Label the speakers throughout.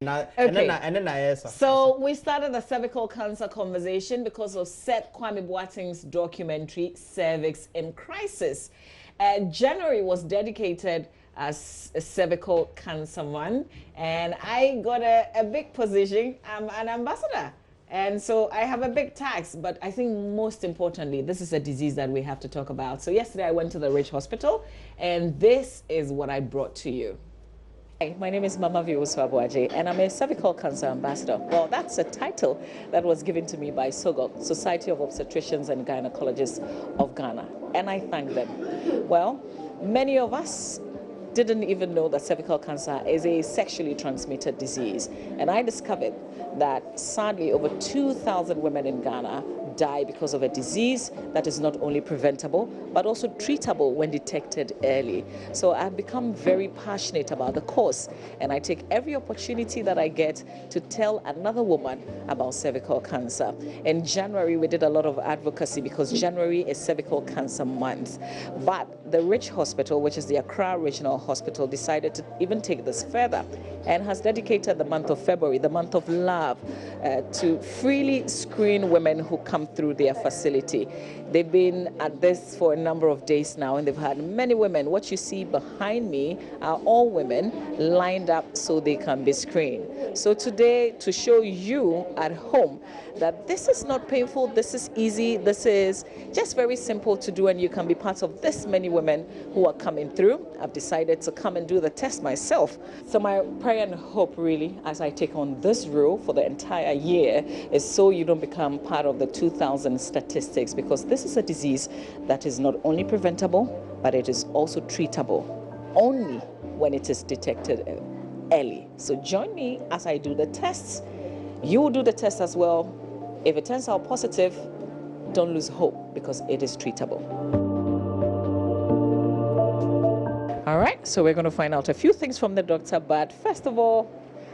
Speaker 1: Okay.
Speaker 2: So we started the cervical cancer conversation because of Seth Kwame Boateng's documentary, Cervix in Crisis. January was dedicated as a cervical cancer month, and I got a big position. I'm an ambassador. And so I have a big tax, but I think most importantly, this is a disease that we have to talk about. So yesterday I went to the Rich Hospital, and this is what I brought to you. Hi, my name is Mama Viva, and I'm a cervical cancer ambassador. Well, that's a title that was given to me by SOGOG, Society of Obstetricians and Gynecologists of Ghana, and I thank them. Well, many of us didn't even know that cervical cancer is a sexually transmitted disease, and I discovered that sadly over 2,000 women in Ghana die because of a disease that is not only preventable but also treatable when detected early. So I've become very passionate about the cause, and I take every opportunity that I get to tell another woman about cervical cancer. In January we did a lot of advocacy because January is cervical cancer month, but the Rich Hospital, which is the Accra Regional Hospital, decided to even take this further and has dedicated the month of February, the month of love, to freely screen women who come through their facility. They've been at this for a number of days now, and they've had many women. What you see behind me are all women lined up so they can be screened. So today, to show you at home that this is not painful, this is easy, this is just very simple to do, and you can be part of this many women who are coming through, I've decided to come and do the test myself. So my prayer and hope really, as I take on this role for the entire year, is so you don't become part of the 2,000 statistics, because this is a disease that is not only preventable, but it is also treatable only when it is detected early. So join me as I do the tests. You will do the test as well. If it turns out positive, don't lose hope, because it is treatable. All right, so we're going to find out a few things from the doctor, but first of all,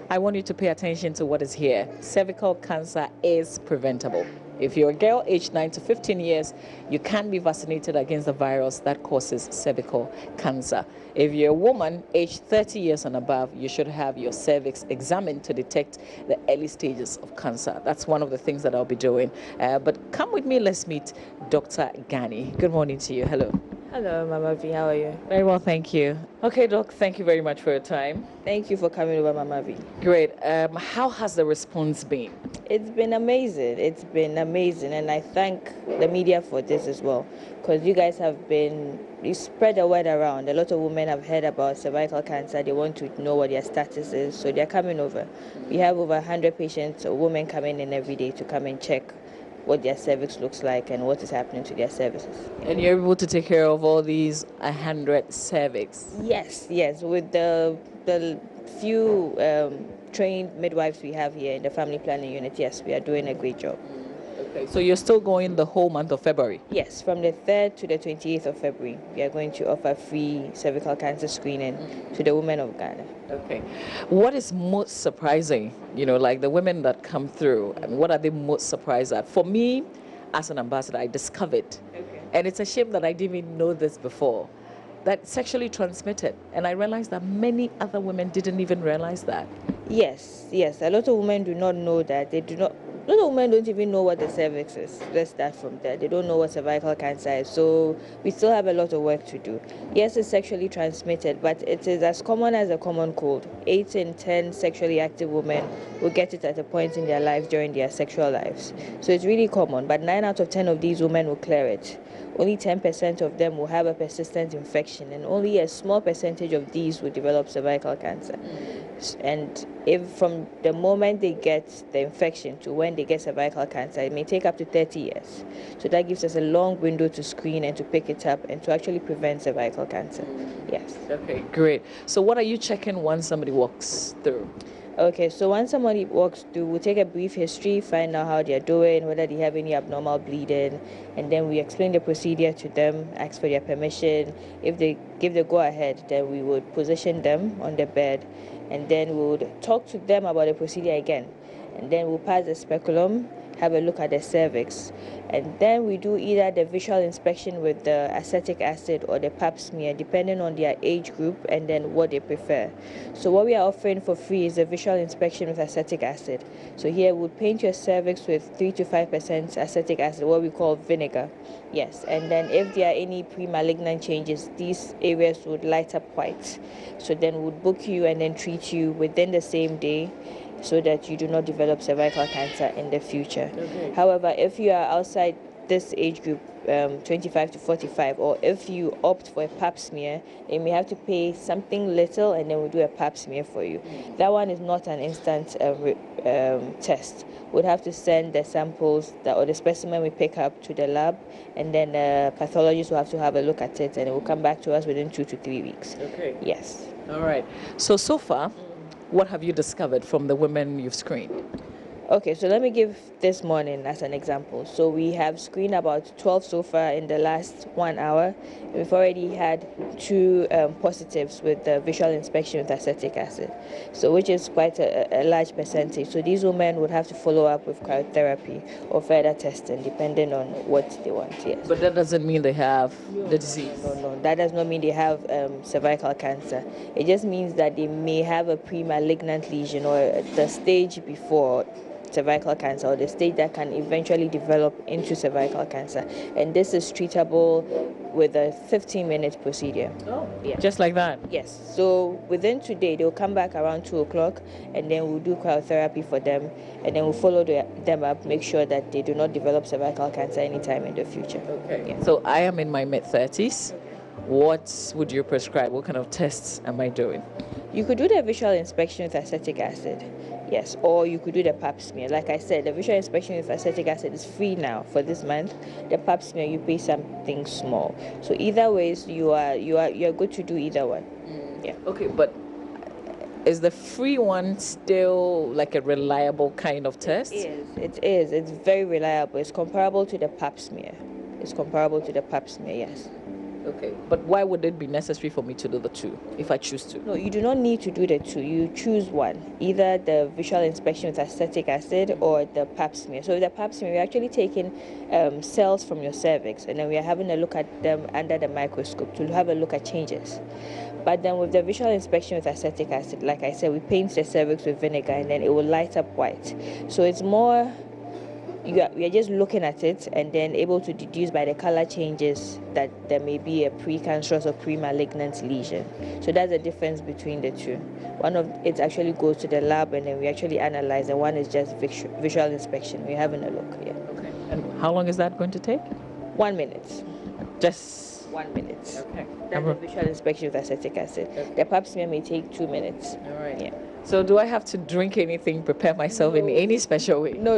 Speaker 2: I want you to pay attention to what is here. Cervical cancer is preventable. If you're a girl aged 9 to 15 years, you can be vaccinated against the virus that causes cervical cancer. If you're a woman aged 30 years and above, you should have your cervix examined to detect the early stages of cancer. That's one of the things that I'll be doing. But come with me, let's meet Dr. Gani. Good morning to you. Hello.
Speaker 3: Hello, Mama V. How are you?
Speaker 2: Very well, thank you. Okay, Doc, thank you very much for your time.
Speaker 3: Thank you for coming over, Mama V.
Speaker 2: Great. How has the response been?
Speaker 3: It's been amazing. It's been amazing, and I thank the media for this as well, because you guys you spread the word around. A lot of women have heard about cervical cancer. They want to know what their status is, so they're coming over. We have over 100 patients or women coming in every day to come and check what their cervix looks like and what is happening to their cervixes.
Speaker 2: And you're able to take care of all these 100 cervix?
Speaker 3: Yes. With the few trained midwives we have here in the family planning unit, yes, we are doing a great job.
Speaker 2: Okay, so you're still going the whole month of February?
Speaker 3: Yes, from the 3rd to the 28th of February, we are going to offer free cervical cancer screening to the women of Ghana.
Speaker 2: Okay. What is most surprising, like the women that come through, what are they most surprised at? For me, as an ambassador, I discovered, and it's a shame that I didn't even know this before, that sexually transmitted. And I realized that many other women didn't even realize that.
Speaker 3: Yes. A lot of women do not know that. A lot of women don't even know what the cervix is. Let's start from there. They don't know what cervical cancer is. So we still have a lot of work to do. Yes, it's sexually transmitted, but it is as common as a common cold. 8 in 10 sexually active women will get it at a point in their lives during their sexual lives. So it's really common, but 9 out of 10 of these women will clear it. Only 10% of them will have a persistent infection, and only a small percentage of these will develop cervical cancer. And if from the moment they get the infection to when they get cervical cancer, it may take up to 30 years. So that gives us a long window to screen and to pick it up and to actually prevent cervical cancer. Yes.
Speaker 2: Okay, great. So what are you checking once somebody walks through?
Speaker 3: Okay, so once somebody walks through, we'll take a brief history, find out how they're doing, whether they have any abnormal bleeding, and then we explain the procedure to them, ask for their permission. If they give the go-ahead, then we would position them on the bed, and then we would talk to them about the procedure again. And then we'll pass the speculum, have a look at the cervix. And then we do either the visual inspection with the acetic acid or the pap smear, depending on their age group and then what they prefer. So what we are offering for free is a visual inspection with acetic acid. So here we'll paint your cervix with 3 to 5% acetic acid, what we call vinegar. Yes, and then if there are any pre-malignant changes, these areas would light up white. So then we'll book you and then treat you within the same day, so that you do not develop cervical cancer in the future. Okay. However, if you are outside this age group, 25 to 45, or if you opt for a pap smear, you may have to pay something little and then we'll do a pap smear for you. That one is not an instant test. We'd have to send the samples or the specimen we pick up to the lab, and then the pathologist will have to have a look at it and it will come back to us within 2 to 3 weeks.
Speaker 2: Okay.
Speaker 3: Yes.
Speaker 2: All right. So far, what have you discovered from the women you've screened?
Speaker 3: Okay, so let me give this morning as an example. So we have screened about 12 so far in the last 1 hour. We've already had 2 positives with the visual inspection with acetic acid, so which is quite a large percentage. So these women would have to follow up with cryotherapy or further testing, depending on what they want. Yes.
Speaker 2: But that doesn't mean they have the disease.
Speaker 3: No, that does not mean they have cervical cancer. It just means that they may have a pre-malignant lesion or the stage before cervical cancer, or the stage that can eventually develop into cervical cancer, and this is treatable with a 15-minute procedure.
Speaker 2: Oh, yeah. Just like that?
Speaker 3: Yes. So within today, they'll come back around 2 o'clock, and then we'll do cryotherapy for them, and then we'll follow them up, make sure that they do not develop cervical cancer anytime in the future.
Speaker 2: Okay. Yeah. So I am in my mid-30s. What would you prescribe? What kind of tests am I doing?
Speaker 3: You could do the visual inspection with acetic acid, yes, or you could do the pap smear. Like I said, the visual inspection with acetic acid is free now for this month. The pap smear, you pay something small. So either ways, you're good to do either one. Yeah.
Speaker 2: Okay, but is the free one still like a reliable kind of test?
Speaker 3: It is. It's very reliable. It's comparable to the pap smear. Yes.
Speaker 2: Okay, but why would it be necessary for me to do the 2 if I choose to?
Speaker 3: No, you do not need to do the 2. You choose one, either the visual inspection with acetic acid or the pap smear. So with the pap smear, we're actually taking cells from your cervix, and then we are having a look at them under the microscope to have a look at changes. But then with the visual inspection with acetic acid, like I said, we paint the cervix with vinegar and then it will light up white. So it's more, we are just looking at it and then able to deduce by the color changes that there may be a precancerous or pre-malignant lesion. So that's the difference between the 2. One of it actually goes to the lab and then we actually analyze, and one is just visual inspection. We're having a look, yeah.
Speaker 2: Okay. And how long is that going to take?
Speaker 3: 1 minute.
Speaker 2: Just
Speaker 3: 1 minute.
Speaker 2: Okay.
Speaker 3: That's the visual inspection with acetic acid. Okay. The pap smear may take 2 minutes.
Speaker 2: All right.
Speaker 3: Yeah.
Speaker 2: So do I have to drink anything, prepare myself in any special way?
Speaker 3: No.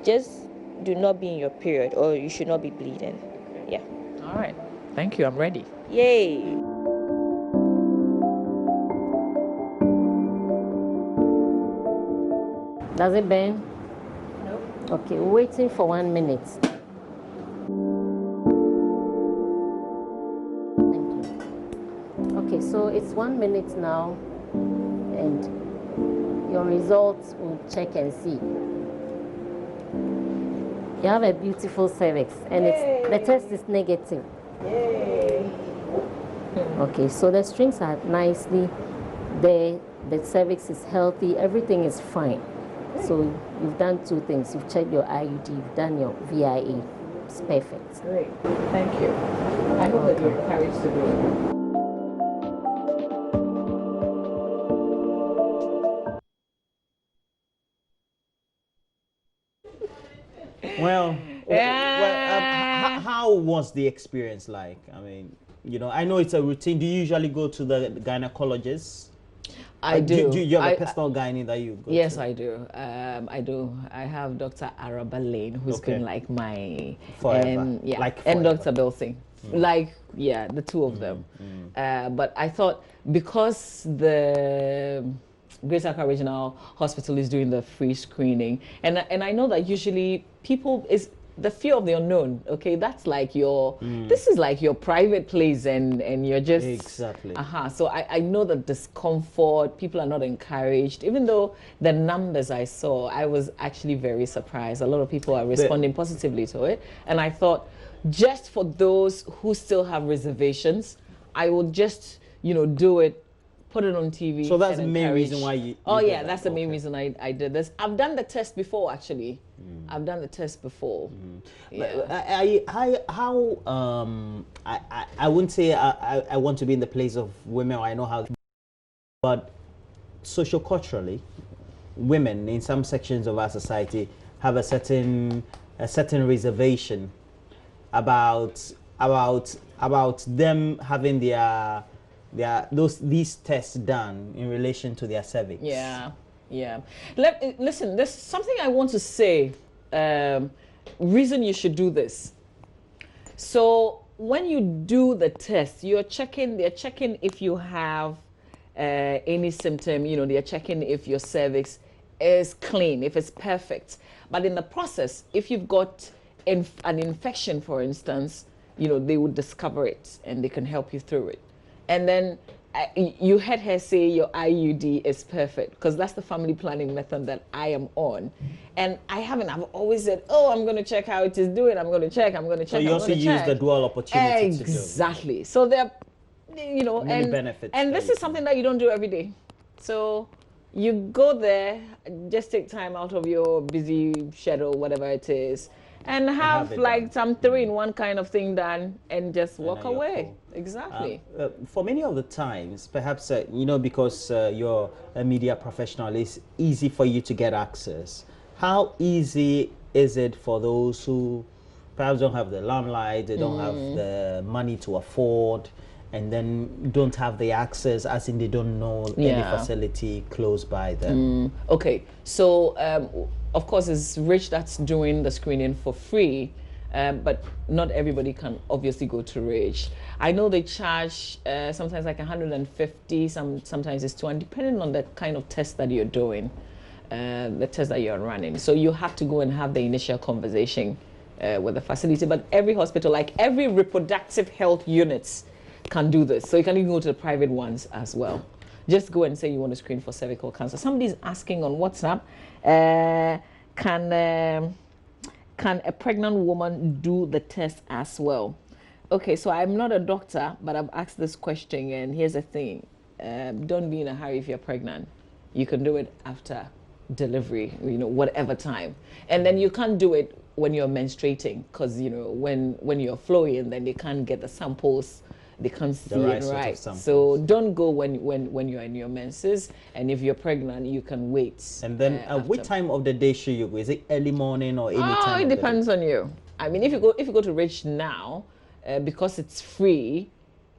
Speaker 3: Just do not be in your period, or you should not be bleeding. Yeah.
Speaker 2: All right. Thank you. I'm ready.
Speaker 3: Yay.
Speaker 1: Does it burn?
Speaker 3: No.
Speaker 1: Okay, waiting for 1 minute. Thank you. Okay, so it's 1 minute now, and your results will check and see. You have a beautiful cervix, and the test is negative.
Speaker 3: Yay.
Speaker 1: Okay, so the strings are nicely there, the cervix is healthy, everything is fine. So you've done 2 things. You've checked your IUD, you've done your VIA. It's perfect.
Speaker 2: Great. Thank you. I hope that you're encouraged to do it.
Speaker 4: Well, how was the experience like? I mean, I know it's a routine. Do you usually go to the gynecologist?
Speaker 2: I do.
Speaker 4: Do you have a personal gynae that you go
Speaker 2: yes,
Speaker 4: to?
Speaker 2: I do. I do. I have Dr. Araba Lane, who's been like my...
Speaker 4: Forever.
Speaker 2: And Dr. Bilsing. The 2 of them. But I thought because the Accra Regional Hospital is doing the free screening, and I know that usually people the fear of the unknown. Okay, that's like your, this is like your private place, and you're just
Speaker 4: Exactly.
Speaker 2: So I know the discomfort. People are not encouraged, even though the numbers I saw, I was actually very surprised. A lot of people are responding positively to it, and I thought, just for those who still have reservations, I would just, you know, do it, put it on TV.
Speaker 4: So that's the main reason why you
Speaker 2: Oh yeah,
Speaker 4: that.
Speaker 2: that's the main reason I did this. I've done the test before, actually. I've done the test before.
Speaker 4: I wouldn't say I want to be in the place of women, or I know how, but socioculturally, women in some sections of our society have a certain reservation about them having these tests done in relation to their cervix.
Speaker 2: Yeah. Listen, there's something I want to say. Reason you should do this. So when you do the test, they're checking if you have any symptom. You know, they're checking if your cervix is clean, if it's perfect. But in the process, if you've got an infection, for instance, you know, they would discover it and they can help you through it. And then you heard her say your IUD is perfect, because that's the family planning method that I am on. And I've always said, oh, I'm going to check how it is doing. I'm going to check. So
Speaker 4: you also use the dual opportunity to do.
Speaker 2: Exactly. So there, you know,
Speaker 4: many benefits.
Speaker 2: And this is something that you don't do every day. So you go there, just take time out of your busy schedule, whatever it is, and have like done. Some 3-in-1 kind of thing done, and just walk away. Cool. Exactly.
Speaker 4: For many of the times, perhaps, you know, because you're a media professional, it's easy for you to get access. How easy is it for those who perhaps don't have the limelight, they don't have the money to afford, and then don't have the access, as in they don't know any facility close by them?
Speaker 2: Okay, so of course it's Rich that's doing the screening for free, but not everybody can obviously go to Rich. I know they charge sometimes like 150, sometimes it's 200, depending on the kind of test that you're doing, the test that you're running. So you have to go and have the initial conversation with the facility. But every hospital, like every reproductive health units, can do this. So you can even go to the private ones as well. Just go and say you want to screen for cervical cancer. Somebody's asking on WhatsApp, can a pregnant woman do the test as well? Okay, so I'm not a doctor, but I've asked this question, and here's the thing. Don't be in a hurry if you're pregnant. You can do it after delivery, you know, whatever time. And then you can't do it when you're menstruating, because, you know, when you're flowing, then they can't get the samples. They can't see it right. So don't go when you're in your menses, and if you're pregnant, you can wait.
Speaker 4: And then what time of the day should you go? Is it early morning or any time?
Speaker 2: It depends on you. I mean, if you go to Rich now, because it's free,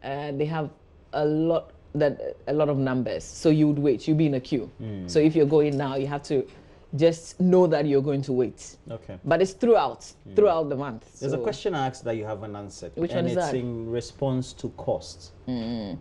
Speaker 2: they have a lot of numbers. So you would wait. You'll be in a queue. So if you're going now, you have to just know that you're going to wait.
Speaker 4: Okay.
Speaker 2: But it's throughout the month.
Speaker 4: There's a question I asked that you haven't answered.
Speaker 2: Which one is that?
Speaker 4: And it's in response to cost.
Speaker 2: Yeah,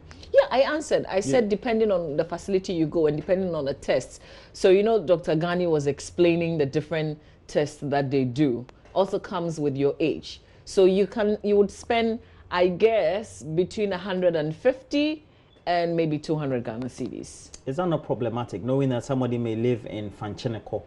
Speaker 2: I answered. I said depending on the facility you go and depending on the tests. So, you know, Dr. Ghani was explaining the different tests that they do. Also comes with your age. So you would spend, I guess, between 150 and maybe 200 Ghana cedis.
Speaker 4: Is that not problematic, knowing that somebody may live in Fancheneko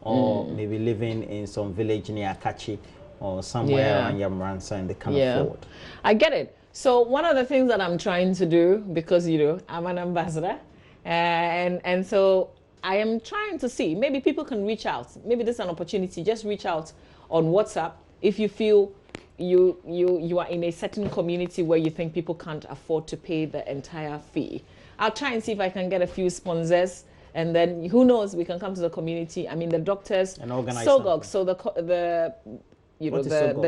Speaker 4: or maybe living in some village near Akachi or somewhere around Yamransa, and they can't afford?
Speaker 2: I get it. So one of the things that I'm trying to do, because, you know, I'm an ambassador, and so I am trying to see, maybe people can reach out. Maybe this is an opportunity. Just reach out on WhatsApp if you feel you are in a certain community where you think people can't afford to pay the entire fee. I'll try and see if I can get a few sponsors, and then who knows, we can come to the community. I mean, the doctors
Speaker 4: and organize
Speaker 2: SOGOG, so the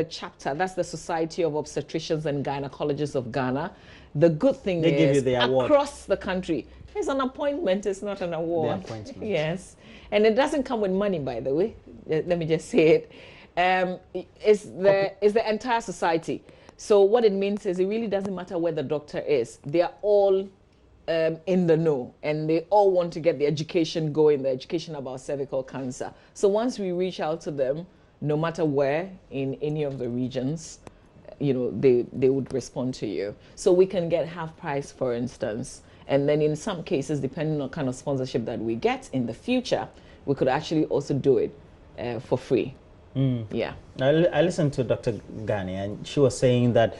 Speaker 2: chapter, that's the Society of Obstetricians and Gynecologists of Ghana. The good thing is across the country, it's an appointment, it's not an award.
Speaker 4: The appointment.
Speaker 2: Yes, and it doesn't come with money, by the way. Let me just say it. It's the entire society. So what it means is it really doesn't matter where the doctor is. They are all in the know, and they all want to get the education going, the education about cervical cancer. So once we reach out to them, no matter where in any of the regions, you know, they would respond to you. So we can get half price, for instance. And then in some cases, depending on kind of sponsorship that we get in the future, we could actually also do it for free. Yeah.
Speaker 4: I listened to Dr. Ghani, and she was saying that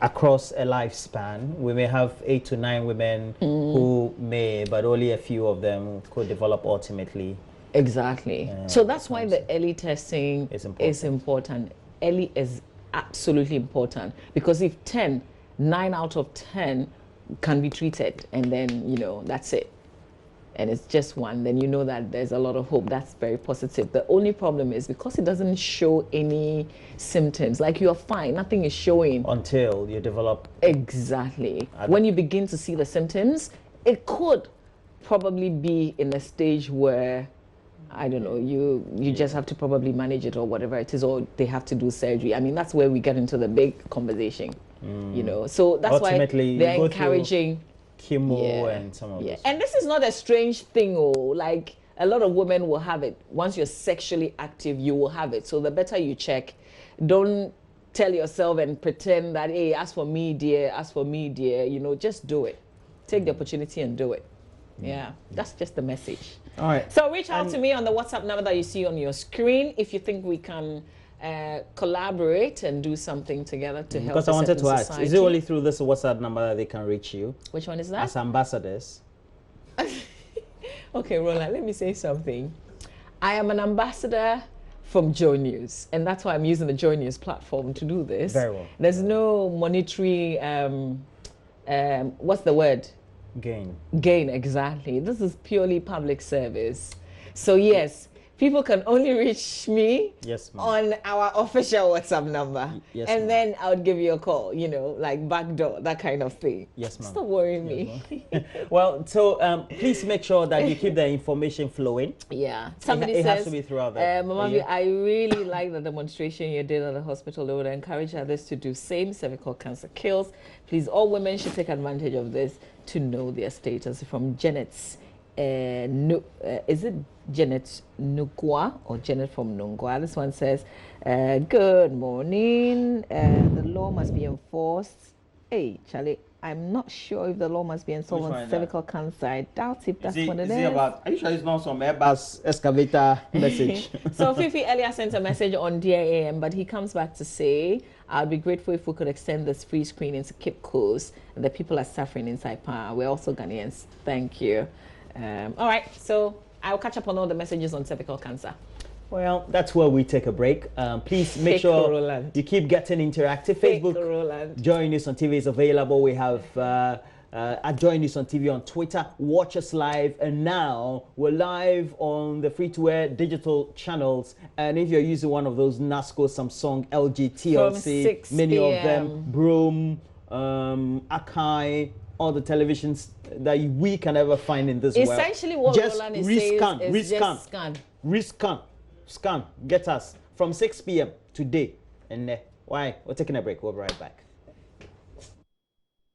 Speaker 4: across a lifespan, we may have 8 to 9 women who may, but only a few of them could develop ultimately.
Speaker 2: Exactly. So that's why the early testing is important. Early is absolutely important, because if 9 out of 10 can be treated, and then, you know, that's it, and it's just one, then you know that there's a lot of hope. That's very positive. The only problem is because it doesn't show any symptoms, like you're fine, nothing is showing. Until
Speaker 4: you develop.
Speaker 2: Exactly. When you begin to see the symptoms, it could probably be in a stage where, I don't know, you just have to probably manage it or whatever it is, or they have to do surgery. I mean, that's where we get into the big conversation, you know. So that's
Speaker 4: ultimately,
Speaker 2: why they're encouraging
Speaker 4: chemo and some of those.
Speaker 2: And this is not a strange thing, like a lot of women will have it. Once you're sexually active, you will have it. So the better you check, don't tell yourself and pretend that, hey, as for me, dear, you know, just do it. Take the opportunity and do it. Yeah, that's just the message.
Speaker 4: All right.
Speaker 2: So reach out to me on the WhatsApp number that you see on your screen if you think we can collaborate and do something together to help.
Speaker 4: Because I wanted to ask, is it only through this WhatsApp number that they can reach you?
Speaker 2: Which one is that?
Speaker 4: As ambassadors.
Speaker 2: Okay, Roland, let me say something. I am an ambassador from JoyNews, and that's why I'm using the JoyNews platform to do this.
Speaker 4: Very well.
Speaker 2: There's no monetary, what's the word?
Speaker 4: Gain,
Speaker 2: exactly. This is purely public service. So yes, people can only reach me on our official WhatsApp number. And then I would give you a call, you know, like backdoor, that kind of thing.
Speaker 4: Yes, ma'am.
Speaker 2: Stop worrying me.
Speaker 4: Well, so please make sure that you keep the information flowing.
Speaker 2: Yeah. Somebody
Speaker 4: it
Speaker 2: says,
Speaker 4: has to be throughout the
Speaker 2: Mama, I really like the demonstration you did at the hospital. They would encourage others to do same. Cervical cancer kills. Please, all women should take advantage of this to know their status. From Janet's, is it Janet Nukwa or Janet from Nungwa? This one says, good morning. The law must be enforced. Hey, Charlie, I'm not sure if the law must be enforced on cervical cancer. I doubt if that's what it is.
Speaker 4: Are you sure it's not some Airbus excavator message?
Speaker 2: So Fifi earlier sent a message on Dear AM, but he comes back to say, I'd be grateful if we could extend this free screening to Cape Coast. The people are suffering inside power. We're also Ghanaians. Thank you. All right, so I'll catch up on all the messages on cervical cancer.
Speaker 4: Well, that's where we take a break. Please make sure you keep getting interactive. Facebook, JoyNews on TV is available. We have at JoyNews on TV on Twitter. Watch us live. And now we're live on the free-to-air digital channels. And if you're using one of those NASCO, Samsung, LG, TLC, many of them, Broom, Akai, all the televisions that we can ever find in this world.
Speaker 2: Essentially what Roland is saying is just scan.
Speaker 4: Scan. Get us from 6 p.m. today. And why? We're taking a break. We'll be right back.